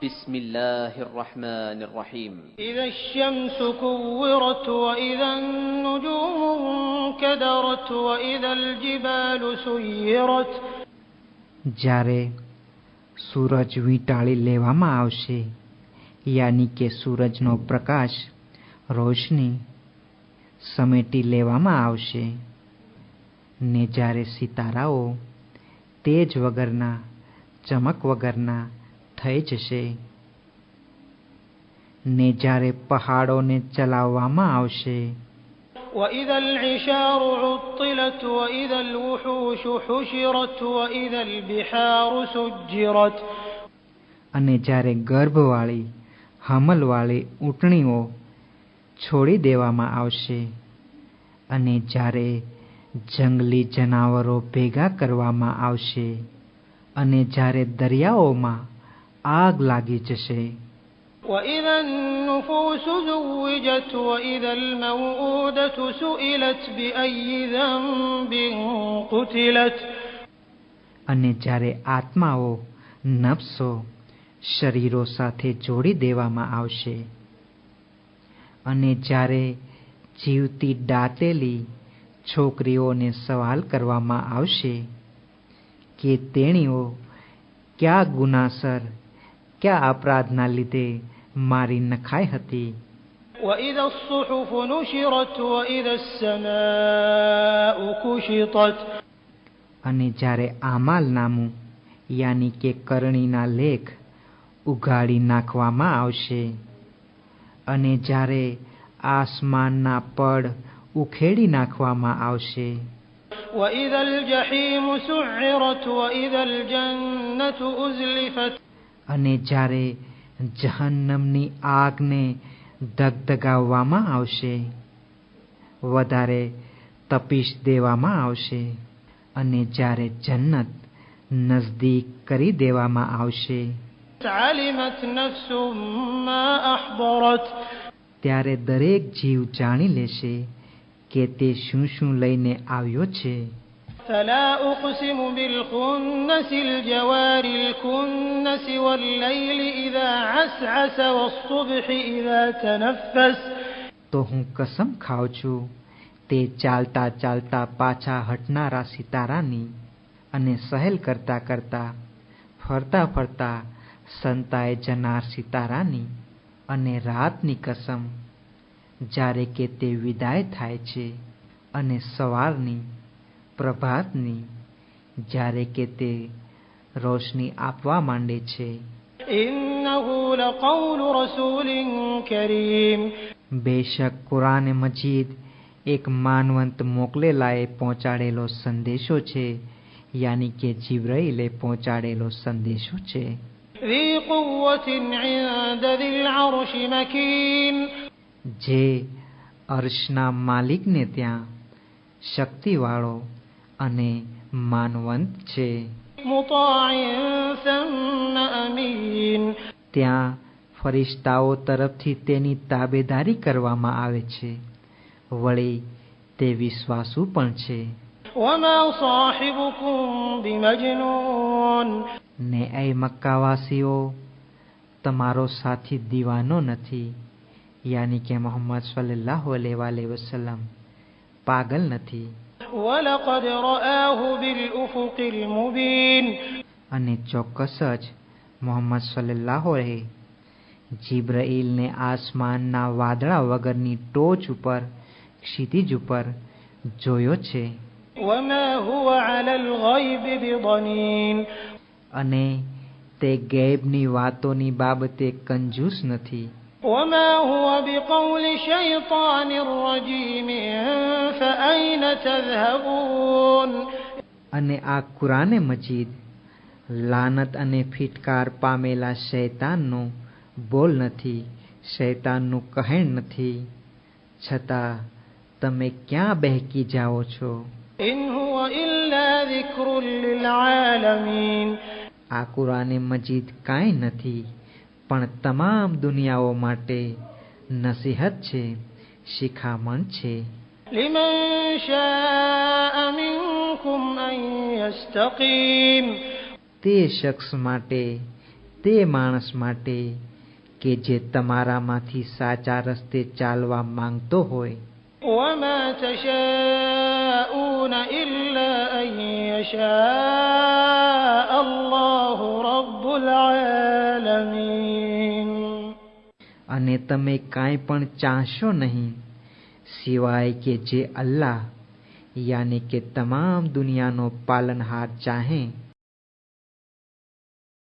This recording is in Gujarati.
بسم الله الرحمن الرحيم إذا الشمس كورت وإذا النجوم انكدرت وإذا الجبال سيرت. જ્યારે સૂરજ વીંટાળી લેવામાં આવશે, યાની કે સૂરજનો પ્રકાશ, રોશની સમેટી લેવામાં આવશે, ને જ્યારે સિતારાઓ તેજ વગરના, ચમક વગરના થઈ જશે, ને જ્યારે પહાડોને ચલાવવામાં આવશે, وإذا العشار عطلت وإذا الوحوش حشرت وإذا البحار سجرت. અને જ્યારે ગર્ભવાળી, હમલવાળી ઊંટણીઓ છોડી દેવામાં આવશે, અને જ્યારે જંગલી જનાવરો ભેગા કરવામાં આવશે, અને જ્યારે દરિયાઓમાં આગ લાગી જશે, وإذا النفوس زوجت وإذا الموءودة سئلت بأي ذنب قتلت. અને જ્યારે આત્માઓ, નફ્સો શરીરો સાથે જોડી દેવામાં આવશે, અને જ્યારે જીવતી દાટેલી છોકરીઓને સવાલ કરવામાં આવશે કે તેણીઓ કયા ગુનાસર, કયા અપરાધના લીધે મારી નખાઈ હતી. وإذا الصحف نشرت وإذا السماء كشطت. અને જ્યારે આમાલનામું યાની કે કરણીના લેખ ઉઘાડી નાખવામાં આવશે, અને જ્યારે આસમાનના પડ ઉખેડી નાખવામાં આવશે, وإذا الجحيم سعرت وإذا الجنة أزلفت. અને જ્યારે જહન્નમની આગને ધગધગાવવામાં આવશે, વધારે તપીશ દેવામાં આવશે, અને જ્યારે જન્નત નજદીક કરી દેવામાં આવશે, علمت نفس ما أحضرت. ત્યારે દરેક જીવ જાણી લેશે કે તે શું શું લઈને આવ્યો છે. فلا أقسم بالخنس الجوار الكنس والليل إذا عسعس والصبح إذا تنفس. તો હું કસમ ખાઉં છું તે ચાલતા ચાલતા પાછા હટનારા સિતારાની, અને સહેલ કરતા કરતા, ફરતા ફરતા સંતાઈ જનાર સિતારાની, અને રાતની કસમ જ્યારે કે તે વિદાય થાય છે, અને સવારની, પ્રભાતની જ્યારે કે તે રોશની આપવા માંડે છે. إنه لقول رسول كريم. બેશક કુરાન મજીદ એક માનવંત મોકલેલાએ પહોંચાડેલો સંદેશો છે, યાની કે જિબ્રાઈલે પહોંચાડેલો સંદેશો છે. ذي قوة عند ذي العرش مكين. જે અર્શના માલિકને ત્યાં શક્તિવાળો અને માનવંત છે. مطاع ثم أمين. ત્યાં ફરિશ્તાઓ તરફથી તેની તાબેદારી કરવામાં આવે છે, વળી તે વિશ્વાસુ પણ છે. وما صاحبكم بمجنون. ને એ મક્કાવાસીઓ, તમારો સાથી દીવાનો નથી, યાની કે મોહમ્મદ સલ્લલ્લાહુ અલૈહિ વસલ્લમ પાગલ નથી. ولقد رآه بالأفق المبين. અને ચોક્કસ જ મોહમ્મદ સલ્લલ્લાહુ અલૈહિ જિબ્રાઈલને આસમાનના વાદળા વગરની ટોચ ઉપર, ક્ષિતિજ ઉપર જોયો છે. وما هو على الغيب بضنين. અને તે ગૈબની વાતોની બાબતે કંજૂસ નથી. وما هو بقول شيطان رجيم فأين تذهبون. અને આ કુરાને મજીદ લાનત અને ફિટકાર પામેલા શૈતાનનો બોલ નથી, શૈતાનનું કહેણ નથી, છતાં તમે ક્યાં બહેકી જાઓ છો. إن هو إلا ذكر للعالمين. આ કુરાને મજીદ કાંઈ નથી, પણ તમામ દુનિયાઓ માટે નસીહત છે, શિખામણ છે. لمن شاء منكم أن يستقيم. તે શખ્સ માટે તે માણસ માટે કે જે તમારામાંથી સાચા રસ્તે ચાલવા માંગતો હોય. وما تشاءون إلا أن يشاء الله رب العالمين. અને તમે કાંઈ પણ ચાહશો નહીં સિવાય કે જે અલ્લાહ યાની કે તમામ દુનિયાનો પાલનહાર ચાહે.